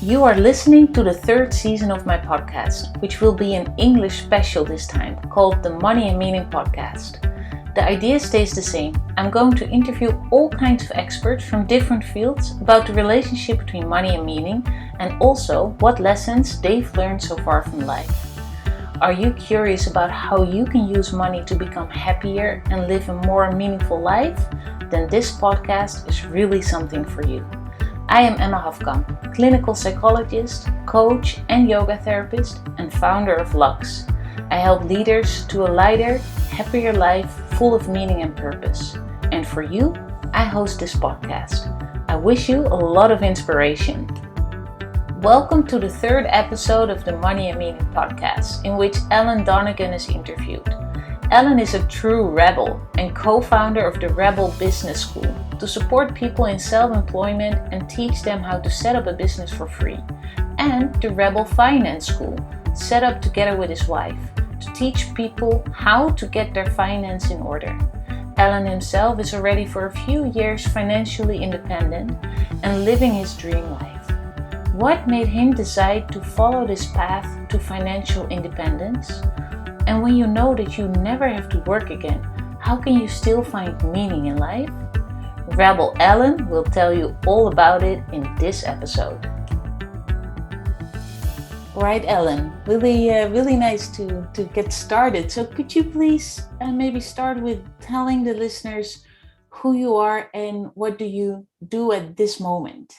You are listening to the third season of my podcast, which will be an English special this time, called the Money and Meaning Podcast. The idea stays the same. I'm going to interview all kinds of experts from different fields about the relationship between money and meaning, and also what lessons they've learned so far from life. Are you curious about how you can use money to become happier and live a more meaningful life? Then this podcast is really something for you. I am Emma Hafkamp, clinical psychologist, coach and yoga therapist, and founder of Lux. I help leaders to a lighter, happier life full of meaning and purpose. And for you, I host this podcast. I wish you a lot of inspiration. Welcome to the third episode of the Money and Meaning podcast, in which Alan Donegan is interviewed. Alan is a true rebel and co-founder of the Rebel Business School to support people in self-employment and teach them how to set up a business for free, and the Rebel Finance School, set up together with his wife, to teach people how to get their finance in order. Alan himself is already for a few years financially independent and living his dream life. What made him decide to follow this path to financial independence? And when you know that you never have to work again, how can you still find meaning in life? Rebel Alan will tell you all about it in this episode. Right, Alan, really nice to get started. So could you please maybe start with telling the listeners who you are and what do you do at this moment?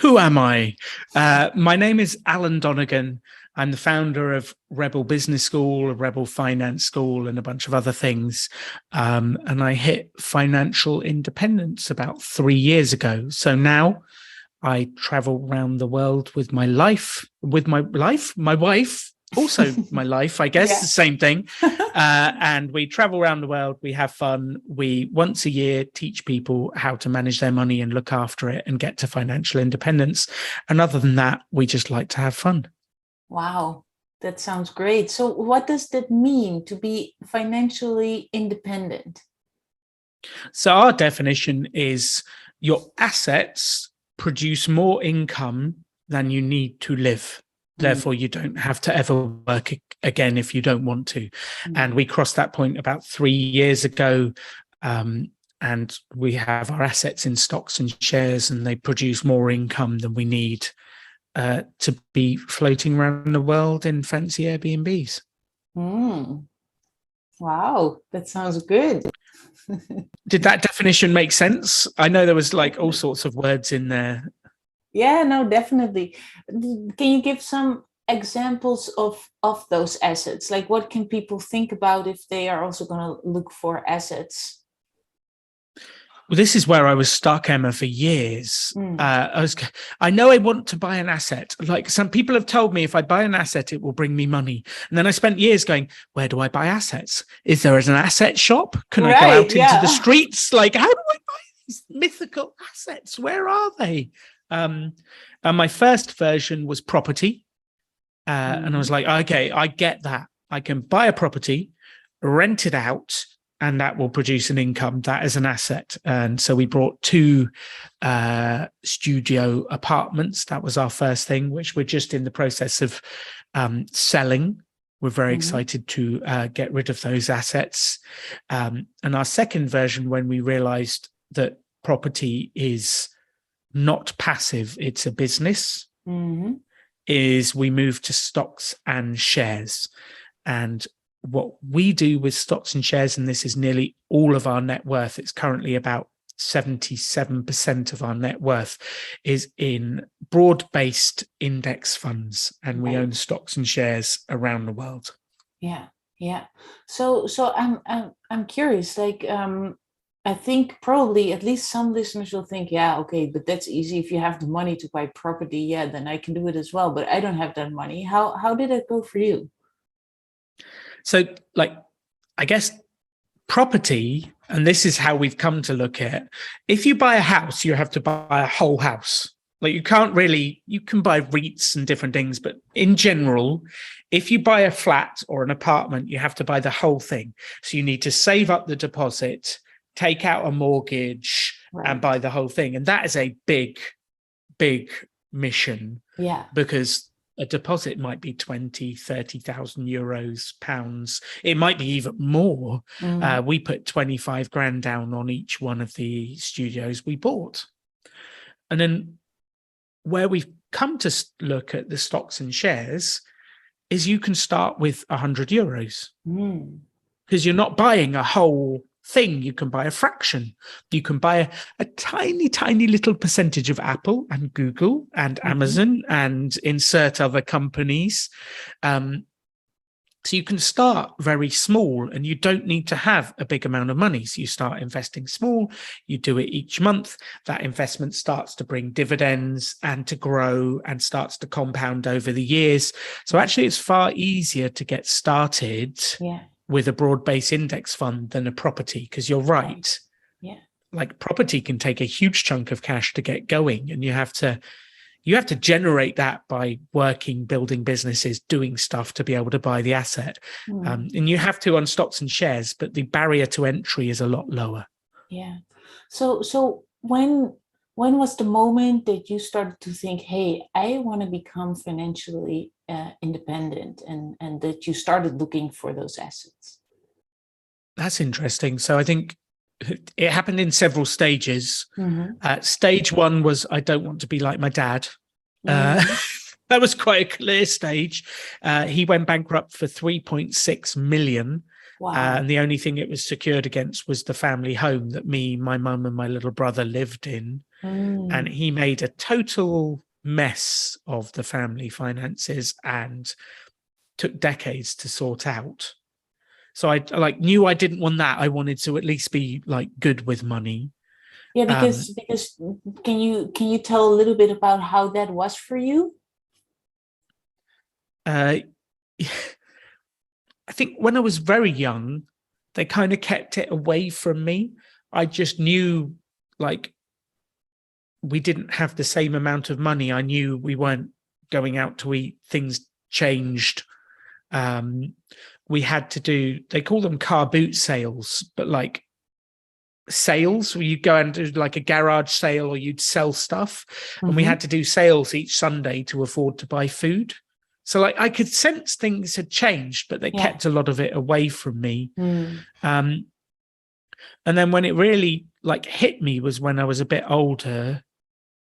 Who am I? My name is Alan Donegan. I'm the founder of Rebel Business School, Rebel Finance School, and a bunch of other things. And I hit financial independence about 3 years ago. So now I travel around the world with my wife, also my life, I guess, yeah. The same thing. And we travel around the world, we have fun. We once a year teach people how to manage their money and look after it and get to financial independence. And other than that, we just like to have fun. Wow, that sounds great. So what does that mean to be financially independent? So our definition is your assets produce more income than you need to live. Therefore, you don't have to ever work again if you don't want to. And we crossed that point about 3 years ago. And we have our assets in stocks and shares, and they produce more income than we need to be floating around the world in fancy Airbnbs. Wow, that sounds good. Did that definition make sense? I know there was like all sorts of words in there. Yeah, no, definitely. Can you give some examples of those assets? Like what can people think about if they are also going to look for assets? Well, this is where I was stuck, Emma, for years. I know I want to buy an asset. Like some people have told me if I buy an asset, it will bring me money. And then I spent years going, where do I buy assets? Is there an asset shop? Can I go out into the streets? Like, how do I buy these mythical assets? Where are they? And my first version was property. And I was like, okay, I get that. I can buy a property, rent it out, and that will produce an income. That is an asset. And so we brought 2 studio apartments. That was our first thing, which we're just in the process of selling. We're very excited to get rid of those assets. And our second version, when we realized that property is not passive, it's a business, is we moved to stocks and shares. And what we do with stocks and shares, and this is nearly all of our net worth, it's currently about 77% of our net worth, is in broad-based index funds, and we own stocks and shares around the world. Yeah. So I'm curious. Like, I think probably at least some listeners will think, yeah, okay, but that's easy. If you have the money to buy property, yeah, then I can do it as well. But I don't have that money. How did it go for you? So, like, I guess property, and this is how we've come to look at it. If you buy a house, you have to buy a whole house. Like you can buy REITs and different things, but in general, if you buy a flat or an apartment, you have to buy the whole thing. So you need to save up the deposit, take out a mortgage, and buy the whole thing. And that is a big mission. Yeah. Because a deposit might be 20, 30,000 euros, pounds. It might be even more. We put 25 grand down on each one of the studios we bought. And then where we've come to look at the stocks and shares is you can start with 100 euros because you're not buying a whole thing. You can buy a fraction. You can buy a tiny, tiny little percentage of Apple and Google and Amazon and insert other companies. So you can start very small and you don't need to have a big amount of money. So you start investing small, you do it each month. That investment starts to bring dividends and to grow and starts to compound over the years. So actually it's far easier to get started with a broad-based index fund than a property, because you're right. Yeah. Like property can take a huge chunk of cash to get going, and you have to generate that by working, building businesses, doing stuff to be able to buy the asset. And you have to on stocks and shares, but the barrier to entry is a lot lower. Yeah. So when was the moment that you started to think, hey, I want to become financially independent, and that you started looking for those assets? That's interesting. So I think it happened in several stages. Stage one was, I don't want to be like my dad. That was quite a clear stage. He went bankrupt for 3.6 million. Wow. And the only thing it was secured against was the family home that me, my mum and my little brother lived in. And he made a total mess of the family finances and took decades to sort out. So I knew I didn't want that. I wanted to at least be good with money. Yeah, because can you tell a little bit about how that was for you? I think when I was very young, they kind of kept it away from me. I just knew we didn't have the same amount of money. I knew we weren't going out to eat. Things changed. We had to do, they call them car boot sales, but sales where you go and do a garage sale, or you'd sell stuff. And we had to do sales each Sunday to afford to buy food. So I could sense things had changed, but they kept a lot of it away from me. And then when it really hit me was when I was a bit older,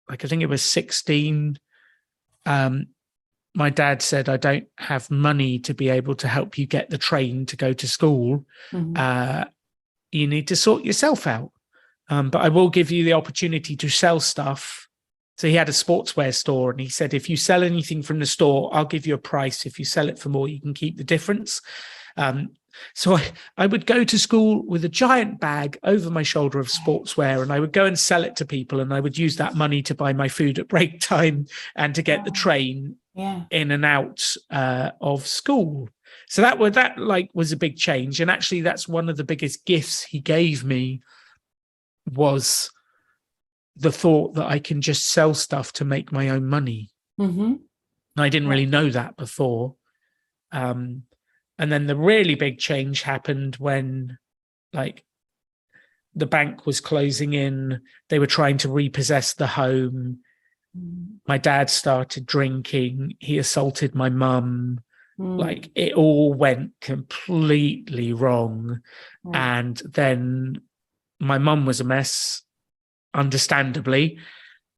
I think it was 16. My dad said, I don't have money to be able to help you get the train to go to school. You need to sort yourself out. But I will give you the opportunity to sell stuff. So he had a sportswear store, and he said, if you sell anything from the store, I'll give you a price. If you sell it for more, you can keep the difference. So I would go to school with a giant bag over my shoulder of sportswear, and I would go and sell it to people, and I would use that money to buy my food at break time and to get the train in and out of school. So that was a big change. And actually that's one of the biggest gifts he gave me, was the thought that I can just sell stuff to make my own money. I didn't really know that before. And then the really big change happened when the bank was closing in. They were trying to repossess the home. My dad started drinking. He assaulted my mum. It all went completely wrong. And then my mum was a mess, understandably.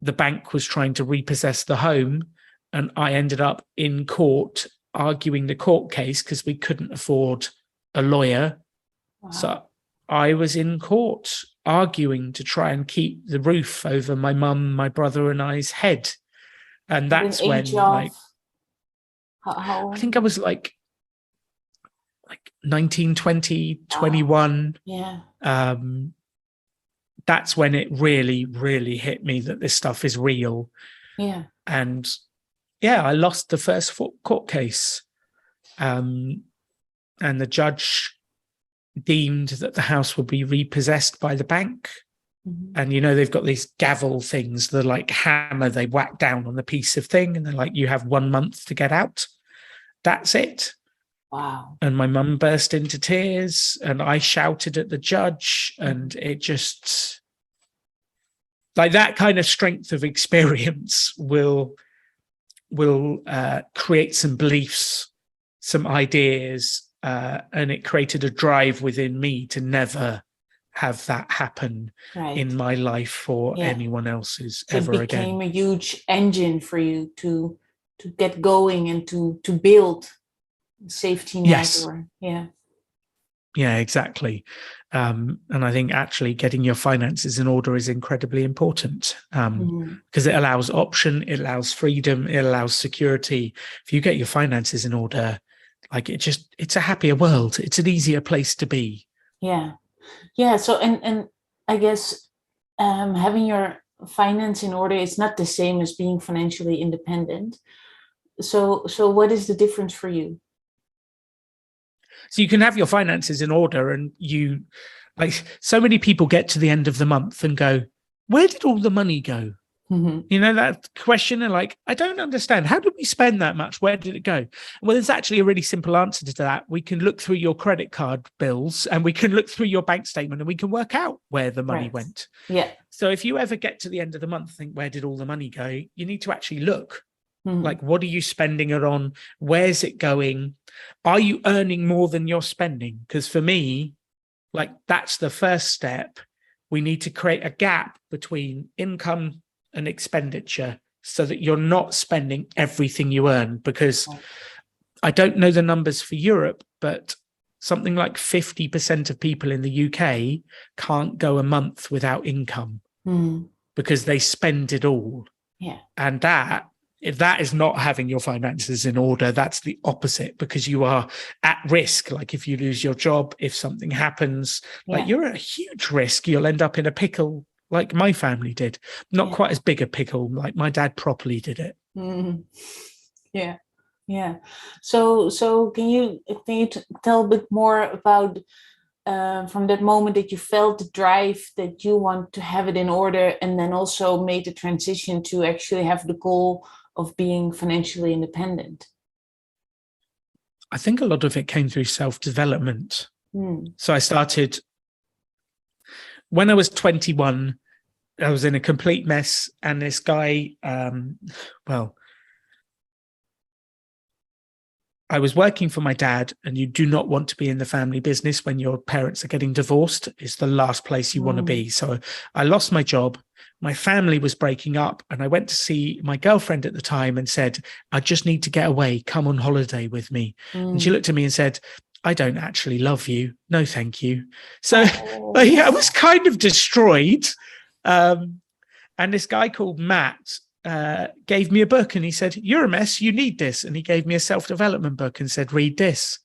The bank was trying to repossess the home, and I ended up in court arguing the court case because we couldn't afford a lawyer. So I was in court arguing to try and keep the roof over my mum, my brother and I's head. And that's when how I think I was 19, 20, 21. That's when it really, really hit me that this stuff is real. And I lost the first court case. And the judge deemed that the house would be repossessed by the bank. And, they've got these gavel things, the hammer they whack down on the piece of thing. And they're you have 1 month to get out. That's it. Wow. And my mum burst into tears, and I shouted at the judge, and it just that kind of strength of experience will will create some beliefs, some ideas, and it created a drive within me to never have that happen in my life or anyone else's so ever again. It became a huge engine for you to get going and to build safety net. Yes. Yeah, exactly. And I think actually getting your finances in order is incredibly important, because it allows option, it allows freedom, it allows security. If you get your finances in order, like it's a happier world. It's an easier place to be. Yeah. So, and I guess having your finance in order is not the same as being financially independent. So what is the difference for you? So you can have your finances in order, and you, like, so many people get to the end of the month and go, where did all the money go? You know, that question, and like, I don't understand. How did we spend that much? Where did it go? Well, there's actually a really simple answer to that. We can look through your credit card bills, and we can look through your bank statement, and we can work out where the money went. Yeah. So if you ever get to the end of the month, think, where did all the money go? You need to actually look. Like, what are you spending it on? Where's it going? Are you earning more than you're spending? Because for me, like, that's the first step. We need to create a gap between income and expenditure so that you're not spending everything you earn. Because I don't know the numbers for Europe, but something like 50% of people in the UK can't go a month without income because they spend it all. Yeah. And if that is not having your finances in order, that's the opposite, because you are at risk. Like, if you lose your job, if something happens, like, you're at a huge risk. You'll end up in a pickle like my family did. Not quite as big a pickle, like my dad properly did it. Yeah. So can you tell a bit more about from that moment that you felt the drive that you want to have it in order, and then also made the transition to actually have the goal of being financially independent? I think a lot of it came through self-development. So I started when I was 21. I was in a complete mess, and this guy, I was working for my dad, and you do not want to be in the family business when your parents are getting divorced. It's the last place you want to be. So I lost my job. My family was breaking up, and I went to see my girlfriend at the time and said, I just need to get away. Come on holiday with me. And she looked at me and said, I don't actually love you. No, thank you. So I was kind of destroyed. And this guy called Matt gave me a book, and he said, you're a mess, you need this. And he gave me a self-development book and said, read this.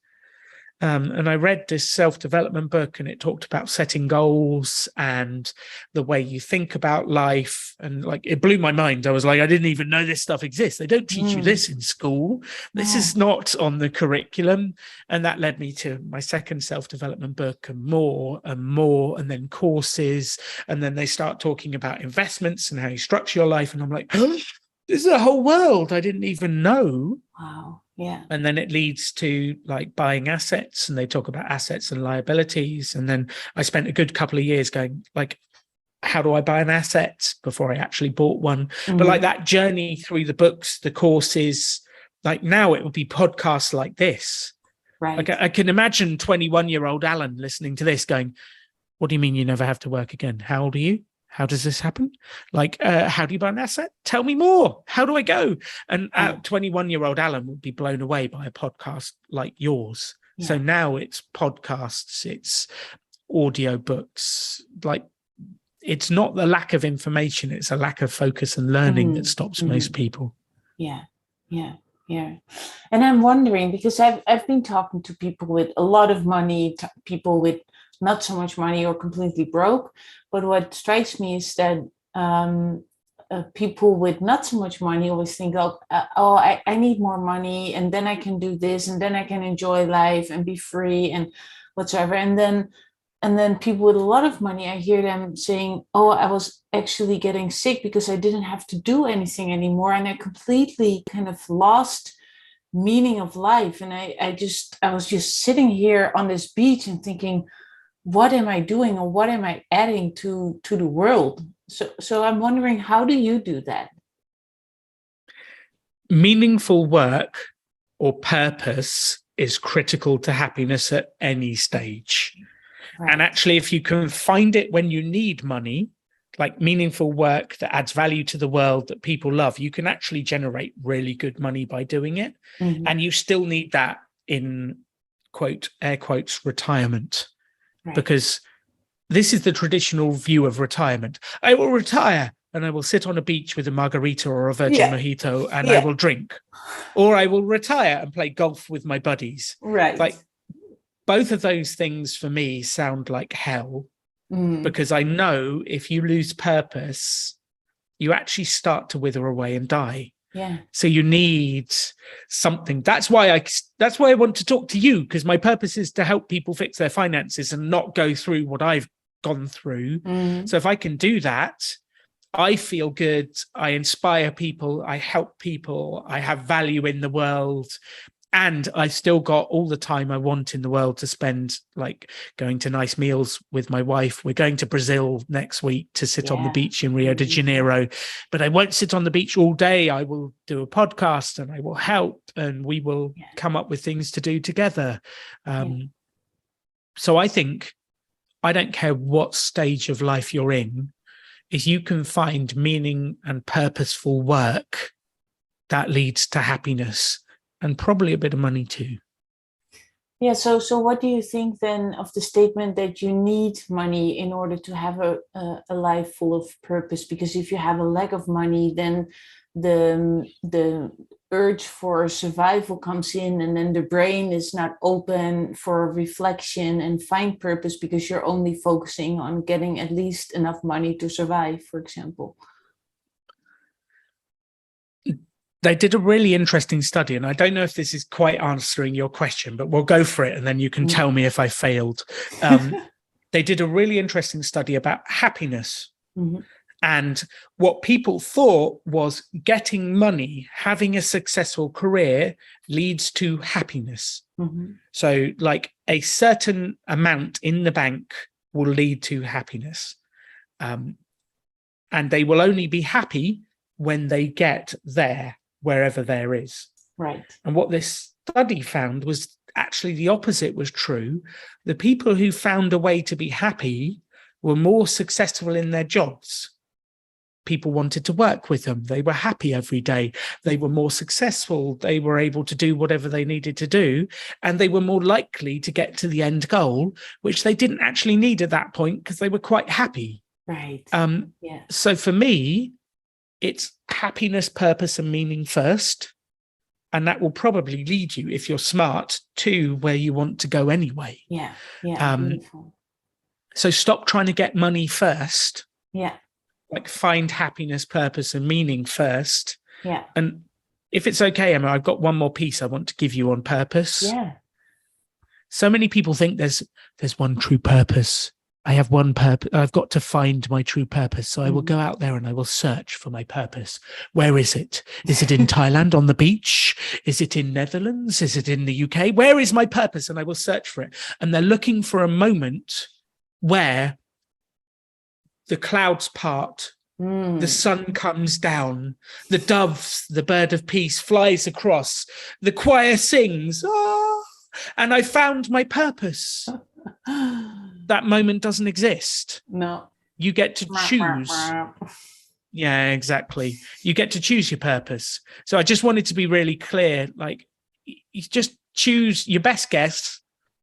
And I read this self-development book, and it talked about setting goals and the way you think about life. And like, it blew my mind. I was like, I didn't even know this stuff exists. They don't teach you this in school. This is not on the curriculum. And that led me to my second self-development book, and more, and then courses. And then they start talking about investments and how you structure your life. And I'm like, oh, this is a whole world I didn't even know. Wow. Yeah. And then it leads to like buying assets, and they talk about assets and liabilities. And then I spent a good couple of years going like, how do I buy an asset, before I actually bought one? But like, that journey through the books, the courses, like, now it would be podcasts like this. Right. Like, I can imagine 21-year-old Alan listening to this going, what do you mean you never have to work again? How old are you? How does this happen? Like, how do you buy an asset? Tell me more. How do I go? And 21-year-old Alan would be blown away by a podcast like yours. Yeah. So now it's podcasts, it's audio books. Like, it's not the lack of information, it's a lack of focus and learning that stops most people. Yeah. And I'm wondering, because I've been talking to people with a lot of money, people with not so much money, or completely broke. But what strikes me is that people with not so much money always think, I need more money, and then I can do this, and then I can enjoy life and be free and whatsoever. And then people with a lot of money, I hear them saying, oh, I was actually getting sick because I didn't have to do anything anymore, and I completely kind of lost meaning of life. And I was just sitting here on this beach and thinking, what am I doing, or what am I adding to the world? So I'm wondering, how do you do that? meaningful work or purpose is critical to happiness at any stage. Right. And actually, if you can find it when you need money, like meaningful work that adds value to the world that people love, you can actually generate really good money by doing it. Mm-hmm. And you still need that in quote, air quotes, retirement, right. Because this is the traditional view of retirement. I will retire and I will sit on a beach with a margarita or a virgin mojito and I will drink, or I will retire and play golf with my buddies. Right. Like both of those things for me sound like hell. Because I know if you lose purpose, you actually start to wither away and die. Yeah. So you need something. That's why I want to talk to you, because my purpose is to help people fix their finances and not go through what I've gone through. So if I can do that, I feel good. I inspire people. I help people. I have value in the world. And I still got all the time I want in the world to spend, like going to nice meals with my wife. We're going to Brazil next week to sit on the beach in Rio de Janeiro, but I won't sit on the beach all day. I will do a podcast and I will help and we will come up with things to do together. So I think I don't care what stage of life you're in, if you can find meaning and purposeful work, that leads to happiness. And probably a bit of money too. Yeah. So what do you think then of the statement that you need money in order to have a life full of purpose? Because if you have a lack of money, then the urge for survival comes in, and then the brain is not open for reflection and find purpose because you're only focusing on getting at least enough money to survive, for example. They did a really interesting study, and I don't know if this is quite answering your question, but we'll go for it, and then you can tell me if I failed. They did a really interesting study about happiness. And what people thought was getting money, having a successful career leads to happiness. So like a certain amount in the bank will lead to happiness. And they will only be happy when they get there, wherever there is. Right. And what this study found was actually the opposite was true. The people who found a way to be happy were more successful in their jobs. People wanted to work with them. They were happy every day. They were more successful. They were able to do whatever they needed to do. And they were more likely to get to the end goal, which they didn't actually need at that point because they were quite happy. Right. So for me, it's happiness, purpose, and meaning first. And that will probably lead you, if you're smart, to where you want to go anyway. Yeah. Beautiful. So stop trying to get money first. Yeah. Like find happiness, purpose, and meaning first. Yeah. And if it's okay, Emma, I've got one more piece I want to give you on purpose. Yeah. So many people think there's one true purpose. I have one purpose. I've got to find my true purpose. So I will go out there and I will search for my purpose. Where is it? Is it in Thailand on the beach? Is it in Netherlands? Is it in the UK? Where is my purpose? And I will search for it. And they're looking for a moment where the clouds part, the sun comes down, the dove, the bird of peace, flies across, the choir sings, and I found my purpose. That moment doesn't exist. No. You get to choose. Yeah, exactly. You get to choose your purpose. So I just wanted to be really clear, like, you just choose your best guess.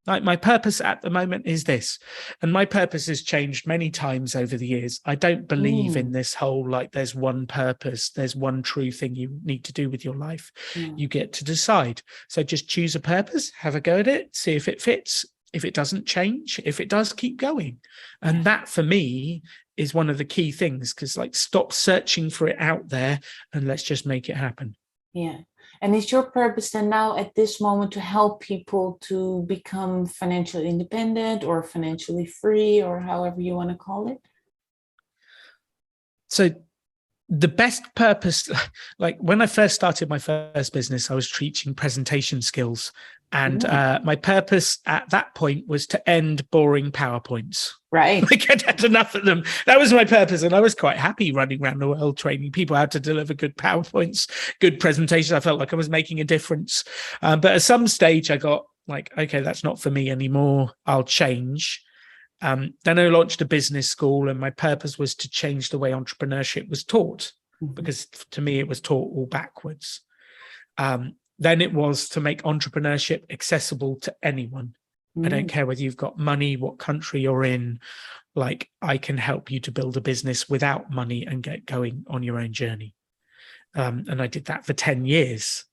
Like, my purpose at the moment is this. And my purpose has changed many times over the years. I don't believe in this whole, like, there's one purpose, there's one true thing you need to do with your life. You get to decide. So just choose a purpose, have a go at it, see if it fits. If it doesn't change, if it does, keep going. And that for me is one of the key things, because like, stop searching for it out there and let's just make it happen. Yeah. And is your purpose then now at this moment to help people to become financially independent or financially free, or however you want to call it? So the best purpose, like when I first started my first business, I was teaching presentation skills. And my purpose at that point was to end boring PowerPoints. Right. Like I'd had enough of them. That was my purpose. And I was quite happy running around the world training people how to deliver good PowerPoints, good presentations. I felt like I was making a difference. But at some stage I got like, okay, that's not for me anymore. I'll change. Then I launched a business school, and my purpose was to change the way entrepreneurship was taught, because to me, it was taught all backwards. Then it was to make entrepreneurship accessible to anyone. I don't care whether you've got money, what country you're in, like I can help you to build a business without money and get going on your own journey. And I did that for 10 years.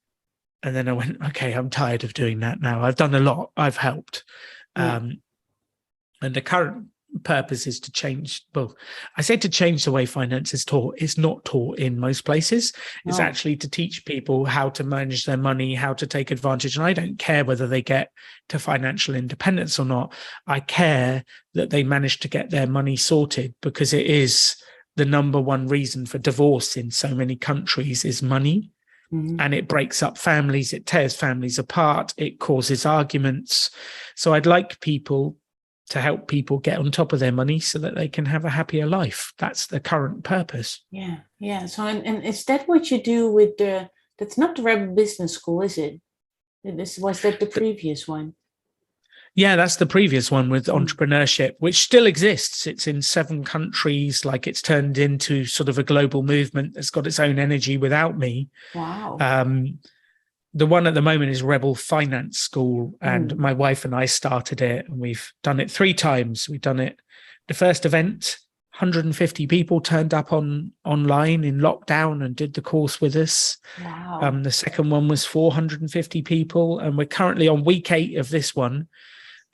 And then I went, okay, I'm tired of doing that now. I've done a lot. I've helped. And the current purpose is to change. Well, I say to change the way finance is taught. It's not taught in most places. It's actually to teach people how to manage their money, how to take advantage. And I don't care whether they get to financial independence or not. I care that they manage to get their money sorted, because it is the number one reason for divorce in so many countries is money. And it breaks up families. It tears families apart. It causes arguments. So I'd like people to help people get on top of their money so that they can have a happier life. That's the current purpose. Yeah. So, and is that what you do with that's not the Rebel Business School, is it? Was that the previous one? Yeah, that's the previous one with Entrepreneurship, which still exists. It's in 7 countries. Like it's turned into sort of a global movement that's got its own energy without me. Wow. The one at the moment is Rebel Finance School, and my wife and I started it, and we've done it 3 times. We've done it. The first event, 150 people turned up online in lockdown and did the course with us. Wow. The second one was 450 people, and we're currently on week 8 of this one,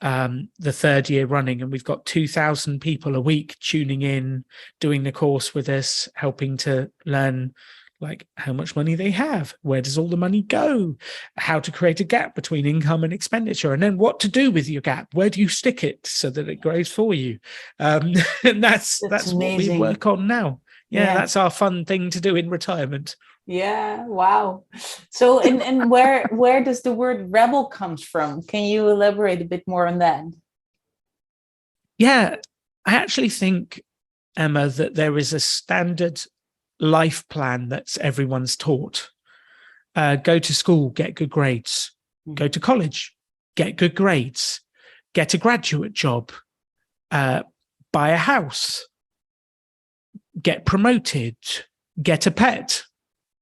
the 3rd year running, and we've got 2,000 people a week tuning in, doing the course with us, helping to learn like how much money they have, where does all the money go, how to create a gap between income and expenditure, and then what to do with your gap, where do you stick it so that it grows for you. And that's what we work on now. That's our fun thing to do in retirement. Wow. So and where does the word rebel comes from? Can you elaborate a bit more on that? I actually think, Emma, that there is a standard life plan that's everyone's taught. Go to school, get good grades. Go to college, get good grades. Get a graduate job. Buy a house. Get promoted. Get a pet.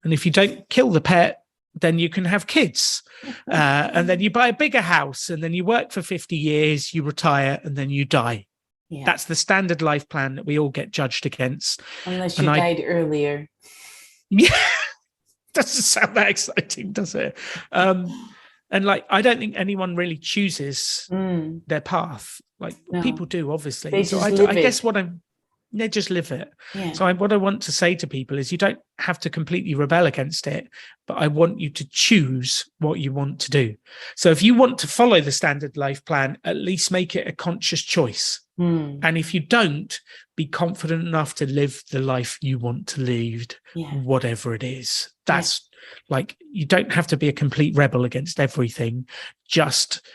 And if you don't kill the pet, then you can have kids. And then you buy a bigger house, and then you work for 50 years, you retire, and then you die. That's the standard life plan that we all get judged against. Unless you died earlier. Yeah. Doesn't sound that exciting, does it? And like, I don't think anyone really chooses their path. Like people do, obviously. They just live I guess they just live it. So what I want to say to people is you don't have to completely rebel against it, but I want you to choose what you want to do. So if you want to follow the standard life plan, at least make it a conscious choice. And if you don't, be confident enough to live the life you want to lead, whatever it is. That's like, you don't have to be a complete rebel against everything. Just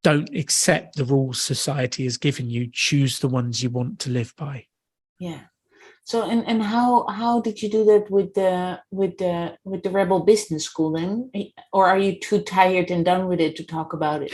don't accept the rules society has given you. Choose the ones you want to live by. So and how did you do that with the Rebel Business School then? Or are you too tired and done with it to talk about it?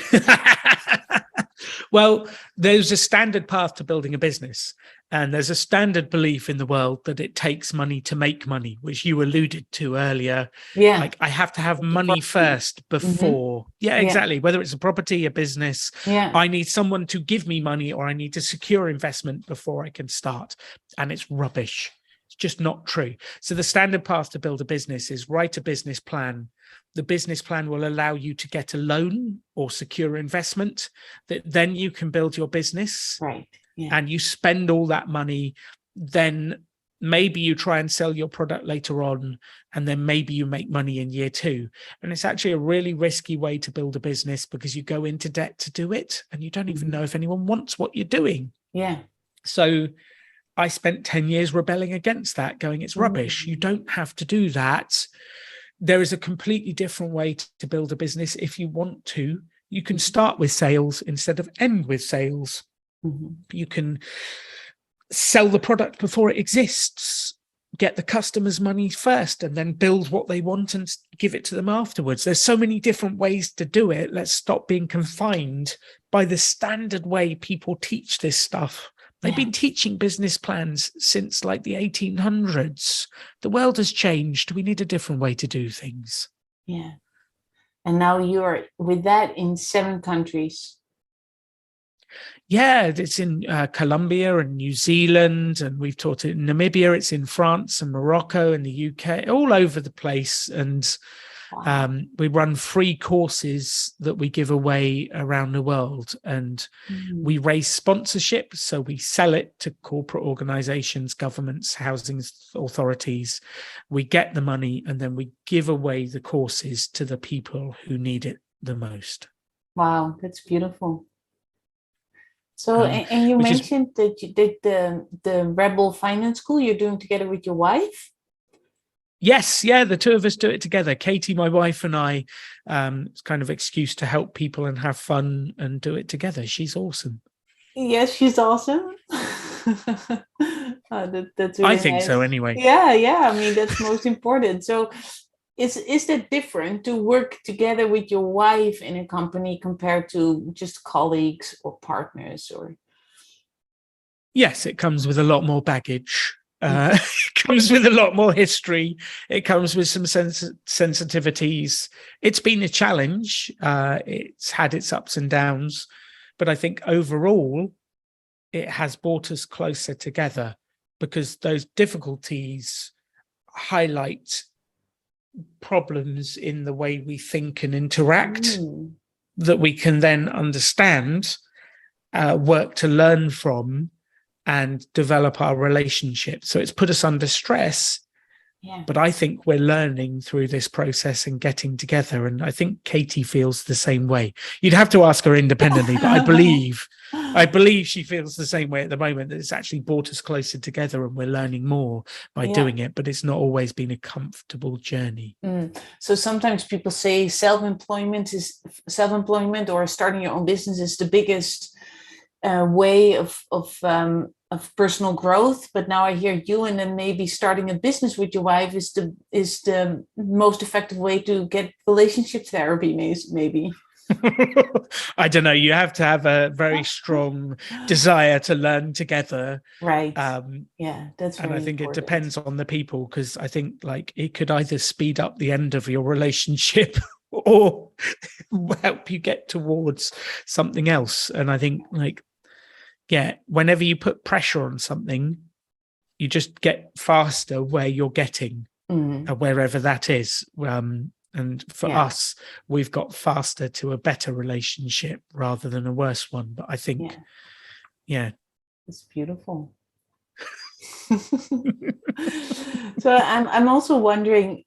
Well, there's a standard path to building a business, and there's a standard belief in the world that it takes money to make money, which you alluded to earlier. Like I have to have money first before. Exactly. Whether it's a property, a business, I need someone to give me money, or I need to secure investment before I can start. And it's rubbish. It's just not true. So the standard path to build a business is write a business plan. The business plan will allow you to get a loan or secure investment that then you can build your business. Right. And you spend all that money. Then maybe you try and sell your product later on, and then maybe you make money in year 2. And it's actually a really risky way to build a business, because you go into debt to do it, and you don't even know if anyone wants what you're doing. Yeah. So I spent 10 years rebelling against that, going, it's rubbish. You don't have to do that. There is a completely different way to build a business. If you want to, you can start with sales instead of end with sales. You can sell the product before it exists, get the customers' money first, and then build what they want and give it to them afterwards. There's so many different ways to do it. Let's stop being confined by the standard way people teach this stuff. They've been teaching business plans since like the 1800s. The world has changed. We need a different way to do things. Yeah. And now you're with that in 7 countries. Yeah, it's in Colombia and New Zealand, and we've taught it in Namibia. It's in France and Morocco and the UK, all over the place. And we run free courses that we give away around the world, and we raise sponsorship. So we sell it to corporate organizations, governments, housing authorities. We get the money, and then we give away the courses to the people who need it the most. Wow, that's beautiful. So, and you mentioned that you did the Rebel Finance School you're doing together with your wife? Yes, yeah, the two of us do it together. Katie, my wife, and I, it's kind of excuse to help people and have fun and do it together. She's awesome. Yes, she's awesome. That's really I think nice. so anyway. Yeah. I mean, that's most important. So is that different to work together with your wife in a company compared to just colleagues or partners? Or Yes, it comes with a lot more baggage. It comes with a lot more history. It comes with some sensitivities. It's been a challenge. It's had its ups and downs, but I think overall it has brought us closer together, because those difficulties highlight problems in the way we think and interact that we can then understand, work to learn from, and develop our relationship. So it's put us under stress, but I think we're learning through this process and getting together. And I think Katie feels the same way. You'd have to ask her independently, but I believe she feels the same way at the moment, that it's actually brought us closer together and we're learning more by doing it, but it's not always been a comfortable journey. So sometimes people say self-employment or starting your own business is the biggest way of personal growth, but now I hear you, and then maybe starting a business with your wife is the most effective way to get relationship therapy, maybe. I don't know. You have to have a very strong desire to learn together, right? Yeah, that's very and I think important. it depends on the people, because I think like it could either speed up the end of your relationship or help you get towards something else. And I think like, yeah, whenever you put pressure on something, you just get faster where you're getting, wherever that is. And for us, we've got faster to a better relationship rather than a worse one. But I think, it's beautiful. So I'm also wondering,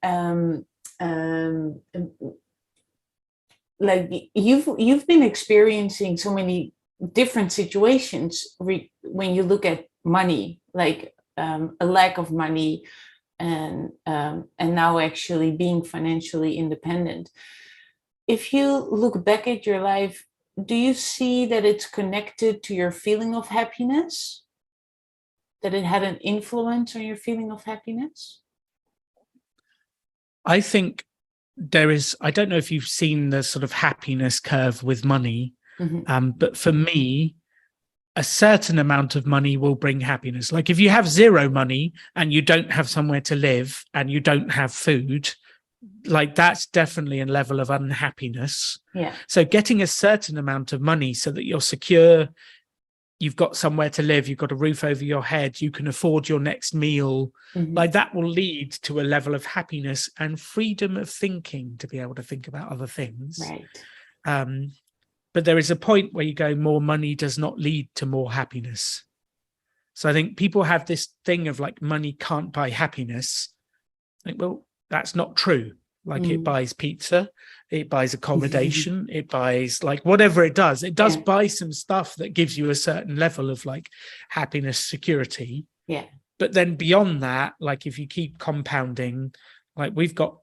like you've been experiencing so many different situations when you look at money, like a lack of money, and now actually being financially independent. If you look back at your life, do you see that it's connected to your feeling of happiness? That it had an influence on your feeling of happiness? I think there is, I don't know if you've seen the sort of happiness curve with money, but for me, a certain amount of money will bring happiness. Like if you have zero money and you don't have somewhere to live and you don't have food, like that's definitely a level of unhappiness. So getting a certain amount of money so that you're secure, you've got somewhere to live, you've got a roof over your head, you can afford your next meal, like that will lead to a level of happiness and freedom of thinking to be able to think about other things. But there is a point where you go, more money does not lead to more happiness. So I think people have this thing of like, money can't buy happiness. Like, well, that's not true. Like it buys pizza, it buys accommodation, it buys like whatever it does. It does buy some stuff that gives you a certain level of like happiness, security. Yeah. But then beyond that, like if you keep compounding, like we've got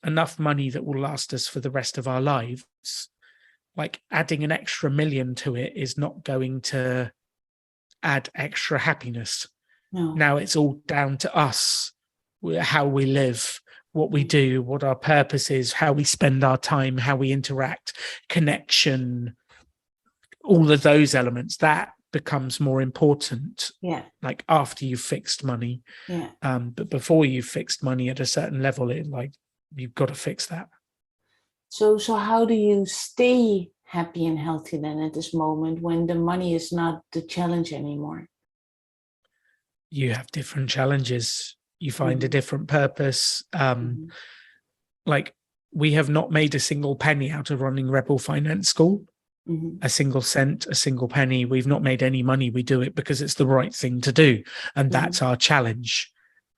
enough money that will last us for the rest of our lives. Like adding an extra million to it is not going to add extra happiness. No. Now it's all down to us, how we live, what we do, what our purpose is, how we spend our time, how we interact, connection, all of those elements. That becomes more important. Yeah. Like after you've fixed money. Yeah. But before you've fixed money at a certain level, it like you've got to fix that. So how do you stay happy and healthy then at this moment when the money is not the challenge anymore? You have different challenges. You find a different purpose. Like we have not made a single penny out of running Rebel Finance School. A single cent, a single penny. We've not made any money. We do it because it's the right thing to do. And that's our challenge.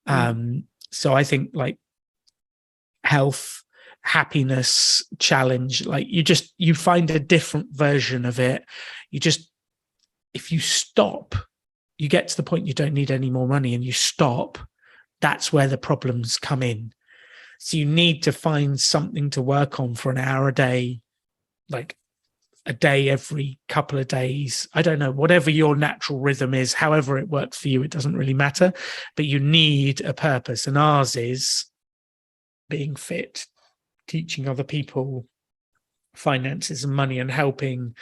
So I think like health, happiness, challenge, like you find a different version of it. If you stop, you get to the point you don't need any more money and you stop, that's where the problems come in. So you need to find something to work on for an hour a day, like a day every couple of days. I don't know, whatever your natural rhythm is, however it works for you, it doesn't really matter, but you need a purpose. And ours is being fit, teaching other people finances and money and helping,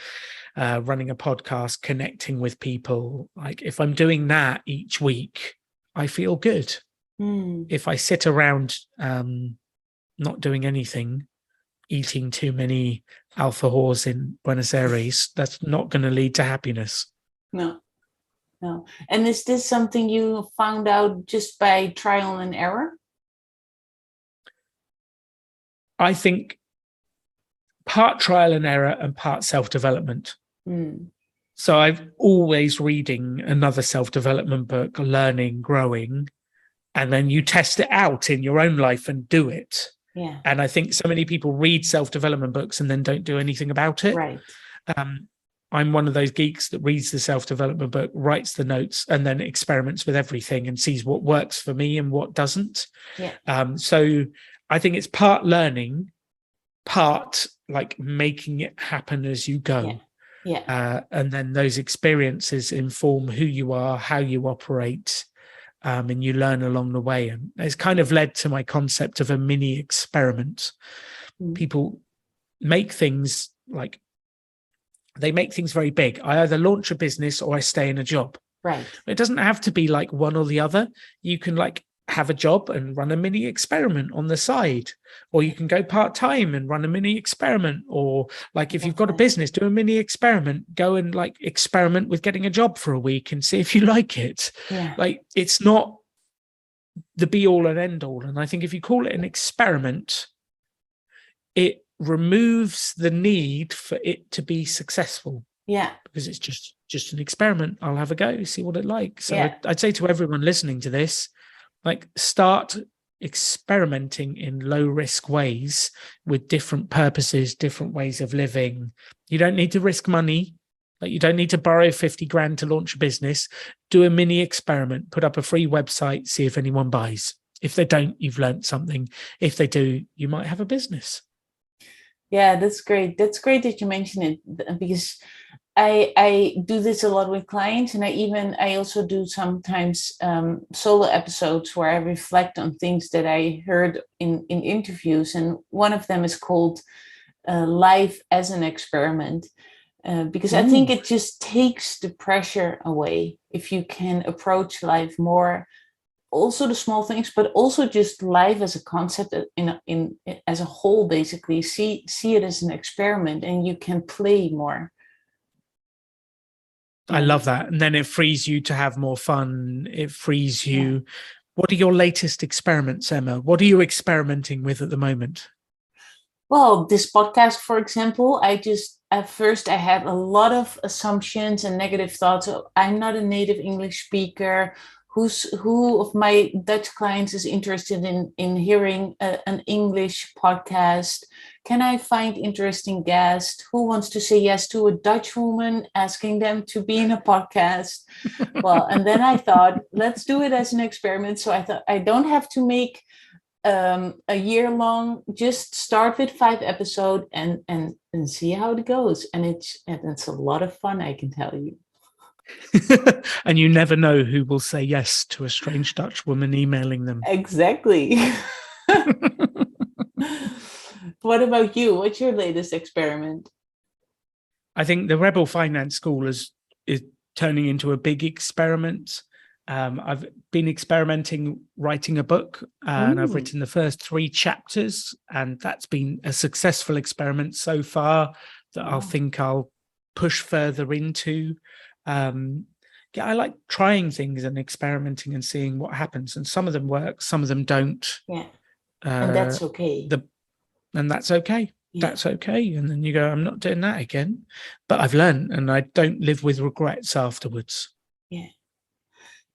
running a podcast, connecting with people. Like if I'm doing that each week, I feel good. If I sit around not doing anything, eating too many alfajores in Buenos Aires, that's not going to lead to happiness. No. And is this something you found out just by trial and error? I think part trial and error and part self-development. So I'm always reading another self-development book, learning, growing, and then you test it out in your own life and do it. Yeah. And I think so many people read self-development books and then don't do anything about it. Right. I'm one of those geeks that reads the self-development book, writes the notes, and then experiments with everything and sees what works for me and what doesn't. Yeah. So I think it's part learning, part like making it happen as you go. And then those experiences inform who you are, how you operate, and you learn along the way. And it's kind of led to my concept of a mini experiment. People make things like, they make things very big. I either launch a business or I stay in a job. Right. It doesn't have to be like one or the other. You can like have a job and run a mini experiment on the side, or you can go part-time and run a mini experiment, or like if you've got a business, do a mini experiment, go and like experiment with getting a job for a week and see if you like it. Like it's not the be all and end all. And I think if you call it an experiment, it removes the need for it to be successful. Because it's just an experiment. I'll have a go, see what it like. So I'd say to everyone listening to this, like start experimenting in low risk ways with different purposes, different ways of living. You don't need to risk money. Like you don't need to borrow 50 grand to launch a business. Do a mini experiment, put up a free website, see if anyone buys. If they don't, you've learned something. If they do, you might have a business. Yeah, that's great. That's great that you mention it, because I do this a lot with clients, and I also do sometimes solo episodes where I reflect on things that I heard in interviews, and one of them is called Life as an Experiment, because I think it just takes the pressure away if you can approach life more, also the small things, but also just life as a concept in as a whole. Basically, see it as an experiment, and you can play more. I love that. And then it frees you to have more fun. It frees you. What are your latest experiments, Emma? What are you experimenting with at the moment? Well, this podcast, for example, at first I had a lot of assumptions and negative thoughts. I'm not a native English speaker. who of my Dutch clients is interested in hearing an English podcast? Can I find interesting guests? Who wants to say yes to a Dutch woman asking them to be in a podcast? Well, and then I thought, let's do it as an experiment. So I thought I don't have to make a year long, just start with 5 episodes and see how it goes. And it's a lot of fun, I can tell you. And you never know who will say yes to a strange Dutch woman emailing them. Exactly. What about you? What's your latest experiment? I think the Rebel Finance School is turning into a big experiment. I've been experimenting writing a book, and I've written the first 3 chapters, and that's been a successful experiment so far that I'll push further into. I like trying things and experimenting and seeing what happens, and some of them work, some of them don't. Yeah, and that's okay. And that's okay. Yeah. That's okay. And then you go, I'm not doing that again. But I've learned, and I don't live with regrets afterwards. Yeah.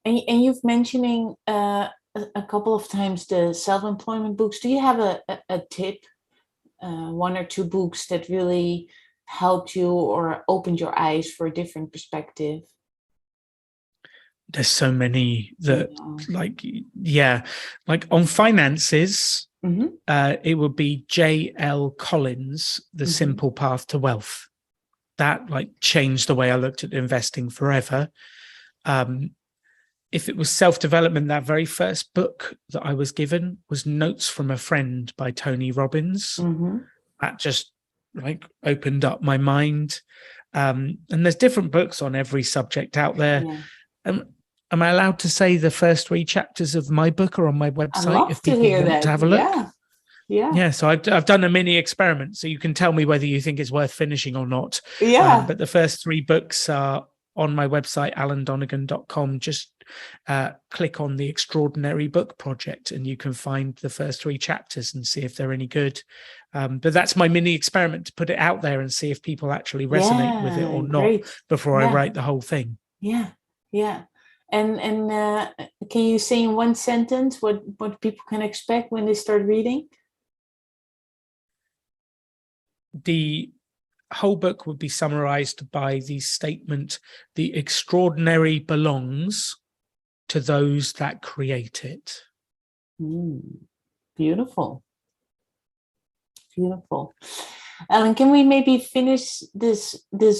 And you've mentioning a couple of times the self-employment books. Do you have a tip, 1 or 2 books that really helped you or opened your eyes for a different perspective? There's so many that, like on finances, it would be J.L. Collins, The Simple Path to Wealth. That changed the way I looked at investing forever. If it was self-development, that very first book that I was given was Notes from a Friend by Tony Robbins. That just opened up my mind. And there's different books on every subject out there. Yeah. Am I allowed to say the first 3 chapters of my book are on my website? I'd love to hear that. To have a look? Yeah. So I've done a mini experiment, so you can tell me whether you think it's worth finishing or not. Yeah. But the first 3 books are on my website, alandonegan.com. Just click on the Extraordinary Book Project, and you can find the first 3 chapters and see if they're any good. But that's my mini experiment, to put it out there and see if people actually resonate with it or not before I write the whole thing. Yeah. And can you say in 1 sentence what people can expect when they start reading? The whole book would be summarized by the statement, "The extraordinary belongs to those that create it." Beautiful. Alan, can we maybe finish this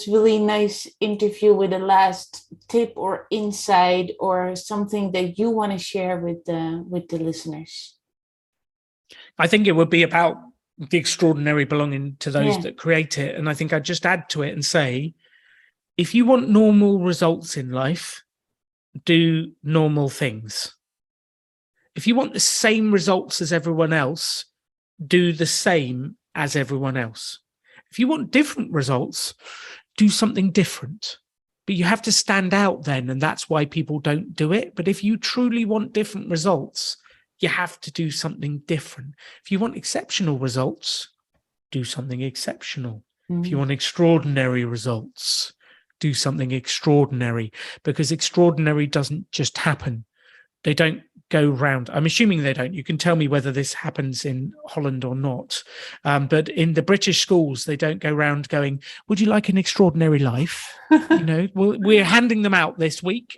really nice interview with a last tip or insight or something that you want to share with the listeners? I think it would be about the extraordinary belonging to those that create it. And I think I'd just add to it and say, if you want normal results in life, do normal things. If you want the same results as everyone else, do the same as everyone else. If you want different results, do something different. But you have to stand out then, and that's why people don't do it. But if you truly want different results, you have to do something different. If you want exceptional results, do something exceptional. If you want extraordinary results, do something extraordinary, because extraordinary doesn't just happen. They don't go round. I'm assuming they don't. You can tell me whether this happens in Holland or not. But in the British schools, they don't go round going, "Would you like an extraordinary life?" We're handing them out this week.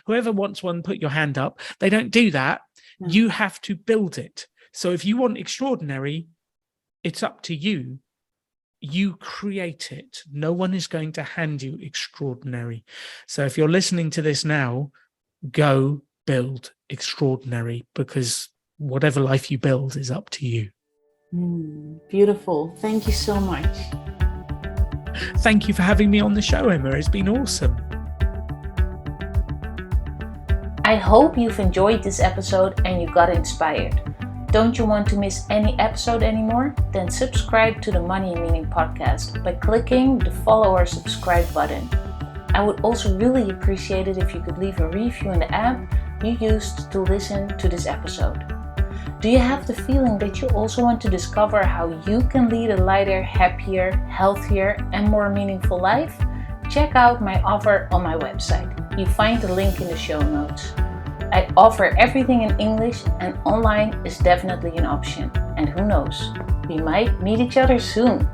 Whoever wants one, put your hand up. They don't do that. No. You have to build it. So if you want extraordinary, it's up to you. You create it. No one is going to hand you extraordinary. So if you're listening to this now, go build extraordinary, because whatever life you build is up to you. Beautiful. Thank you so much. Thank you for having me on the show, Emma. It's been awesome. I hope you've enjoyed this episode and you got inspired. Don't you want to miss any episode anymore? Then subscribe to the Money and Meaning podcast by clicking the follow or subscribe button. I would also really appreciate it if you could leave a review in the app you used to listen to this episode. Do you have the feeling that you also want to discover how you can lead a lighter, happier, healthier, and more meaningful life? Check out my offer on my website. You find the link in the show notes. I offer everything in English, and online is definitely an option. And who knows, we might meet each other soon.